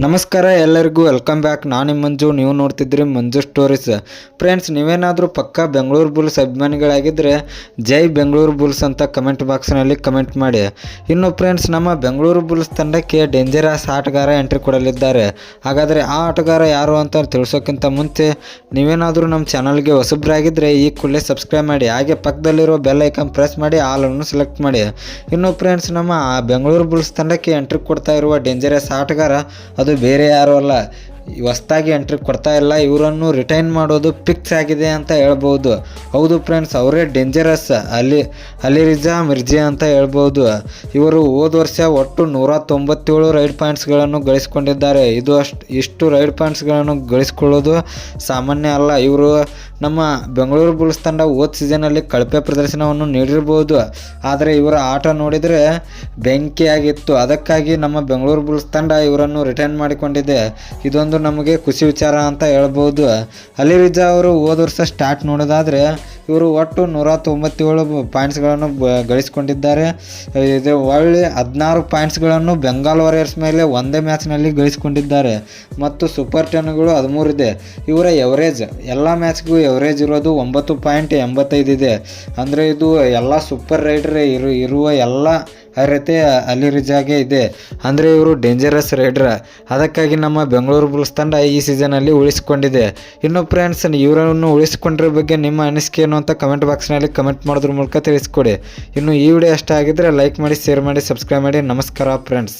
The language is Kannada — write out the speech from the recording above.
ನಮಸ್ಕಾರ ಎಲ್ಲರಿಗೂ ವೆಲ್ಕಮ್ ಬ್ಯಾಕ್. ನಾನು ಮಂಜು, ನೀವು ನೋಡ್ತಿದ್ರಿ ಮಂಜು ಸ್ಟೋರೀಸ್. ಫ್ರೆಂಡ್ಸ್, ನೀವೇನಾದರೂ ಪಕ್ಕ ಬೆಂಗಳೂರು ಬುಲ್ಸ್ ಅಭಿಮಾನಿಗಳಾಗಿದ್ದರೆ ಜೈ ಬೆಂಗಳೂರು ಬುಲ್ಸ್ ಅಂತ ಕಮೆಂಟ್ ಬಾಕ್ಸ್ನಲ್ಲಿ ಕಮೆಂಟ್ ಮಾಡಿ. ಇನ್ನು ಫ್ರೆಂಡ್ಸ್, ನಮ್ಮ ಬೆಂಗಳೂರು ಬುಲ್ಸ್ ತಂಡಕ್ಕೆ ಡೇಂಜರಸ್ ಆಟಗಾರ ಎಂಟ್ರಿ ಕೊಡಲಿದ್ದಾರೆ. ಹಾಗಾದರೆ ಆ ಆಟಗಾರ ಯಾರು ಅಂತ ತಿಳಿಸೋಕ್ಕಿಂತ ಮುಂಚೆ ನೀವೇನಾದರೂ ನಮ್ಮ ಚಾನಲ್ಗೆ ಹೊಸಬ್ರಾಗಿದ್ದರೆ ಈ ಕೂಡಲೇ ಸಬ್ಸ್ಕ್ರೈಬ್ ಮಾಡಿ, ಹಾಗೆ ಪಕ್ಕದಲ್ಲಿರೋ ಬೆಲ್ ಐಕಾನ್ ಪ್ರೆಸ್ ಮಾಡಿ ಆಲನ್ನು ಸೆಲೆಕ್ಟ್ ಮಾಡಿ. ಇನ್ನು ಫ್ರೆಂಡ್ಸ್, ನಮ್ಮ ಬೆಂಗಳೂರು ಬುಲ್ಸ್ ತಂಡಕ್ಕೆ ಎಂಟ್ರಿ ಕೊಡ್ತಾ ಇರುವ ಡೇಂಜರಸ್ ಆಟಗಾರ ಅದು ಬೇರೆ ಯಾರು ಅಲ್ಲ, ಹೊಸ್ದಾಗಿ ಎಂಟ್ರಿ ಕೊಡ್ತಾ ಇಲ್ಲ, ಇವರನ್ನು ರಿಟೈನ್ ಮಾಡೋದು ಫಿಕ್ಸ್ ಆಗಿದೆ ಅಂತ ಹೇಳ್ಬೋದು. ಹೌದು ಫ್ರೆಂಡ್ಸ್, ಅವರೇ ಡೇಂಜರಸ್ ಅಲಿರಿಜಾ ಮಿರ್ಜಿ ಅಂತ ಹೇಳ್ಬೋದು. ಇವರು ಹೋದ ವರ್ಷ ಒಟ್ಟು 197 ರೈಡ್ ಪಾಯಿಂಟ್ಸ್ಗಳನ್ನು ಗಳಿಸ್ಕೊಂಡಿದ್ದಾರೆ. ಇಷ್ಟು ರೈಡ್ ಪಾಯಿಂಟ್ಸ್ಗಳನ್ನು ಗಳಿಸ್ಕೊಳ್ಳೋದು ಸಾಮಾನ್ಯ ಅಲ್ಲ. ಇವರು ನಮ್ಮ ಬೆಂಗಳೂರು ಬುಲ್ಸ್ ತಂಡ ಹೋದ ಸೀಸನಲ್ಲಿ ಕಳಪೆ ಪ್ರದರ್ಶನವನ್ನು ನೀಡಿರ್ಬೋದು, ಆದರೆ ಇವರ ಆಟ ನೋಡಿದರೆ ಬೆಂಕಿಯಾಗಿತ್ತು. ಅದಕ್ಕಾಗಿ ನಮ್ಮ ಬೆಂಗಳೂರು ಬುಲ್ಸ್ ತಂಡ ಇವರನ್ನು ರಿಟೈನ್ ಮಾಡಿಕೊಂಡಿದೆ. ಇದೊಂದು ನಮಗೆ ಖುಷಿ ವಿಚಾರ ಅಂತ ಹೇಳ್ಬೋದು. ಅಲಿರಿಜಾ ಅವರು ಹೋದ ವರ್ಷ ಸ್ಟಾರ್ಟ್ ನೋಡೋದಾದರೆ ಇವರು ಒಟ್ಟು 197 ಪಾಯಿಂಟ್ಸ್ಗಳನ್ನು ಗಳಿಸ್ಕೊಂಡಿದ್ದಾರೆ. ಇದು ಒಳ್ಳೆ 16 ಪಾಯಿಂಟ್ಸ್ಗಳನ್ನು ಬೆಂಗಾಲ್ ವಾರಿಯರ್ಸ್ ಮೇಲೆ ಒಂದೇ ಮ್ಯಾಚ್ನಲ್ಲಿ ಗಳಿಸ್ಕೊಂಡಿದ್ದಾರೆ ಮತ್ತು ಸೂಪರ್ 10ಗಳು 13 ಇದೆ. ಇವರ ಎವರೇಜ್ ಎಲ್ಲ ಮ್ಯಾಚ್ಗೂ ಎವರೇಜ್ ಇರೋದು 9.85 ಇದೆ. ಅಂದರೆ ಇದು ಎಲ್ಲ ಸೂಪರ್ ರೈಡರ್ ಇರುವ ಎಲ್ಲ ಅರ್ಹತೆ ಅಲಿರಿಜಾಗೆ ಇದೆ. ಅಂದರೆ ಇವರು ಡೇಂಜರಸ್ ರೈಡರ್. ಅದಕ್ಕಾಗಿ ನಮ್ಮ ಬೆಂಗಳೂರು ಬುಲ್ಸ್ ತಂಡ ಈ ಸೀಸನಲ್ಲಿ ಉಳಿಸಿಕೊಂಡಿದೆ. ಇನ್ನು ಫ್ರೆಂಡ್ಸ್, ಇವರನ್ನು ಉಳಿಸಿಕೊಂಡಿರೋ ಬಗ್ಗೆ ನಿಮ್ಮ ಅನಿಸಿಕೆ ಏನು ಅಂತ ಕಮೆಂಟ್ ಬಾಕ್ಸ್ನಲ್ಲಿ ಕಮೆಂಟ್ ಮಾಡೋದ್ರ ಮೂಲಕ ತಿಳಿಸ್ಕೊಡಿ. ಇನ್ನು ಈ ವಿಡಿಯೋ ಇಷ್ಟ ಆಗಿದ್ದರೆ ಲೈಕ್ ಮಾಡಿ, ಶೇರ್ ಮಾಡಿ, ಸಬ್ಸ್ಕ್ರೈಬ್ ಮಾಡಿ. ನಮಸ್ಕಾರ ಫ್ರೆಂಡ್ಸ್.